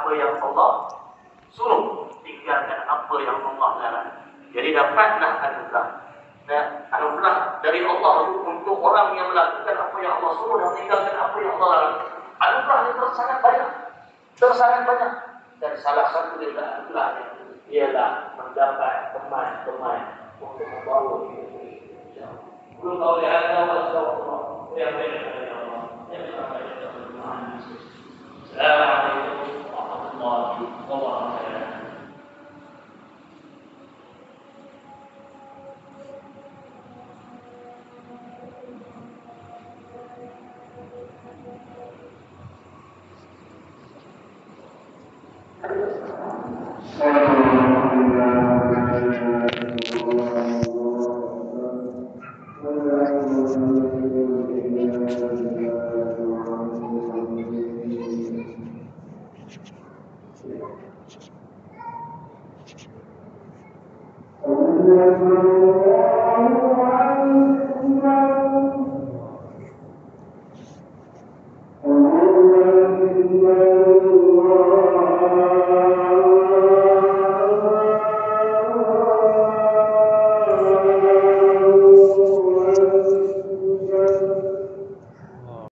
apa yang Allah suruh, tinggalkan apa yang Allah larang. Jadi dapatlah anugerah. Dan anugerah dari Allah untuk orang yang melakukan apa yang Allah suruh dan tinggalkan apa yang Allah larang. Anugerah itu sangat banyak. Sangat banyak. Dan salah satu dari anugerah ialah mendapat teman-teman untuk membawa hidup ini. Belum tahu yang ada Allah. Yang baik dari Allah. Yang sampai dari Allah. Assalamualaikum warahmatullahi wabarakatuh. Allah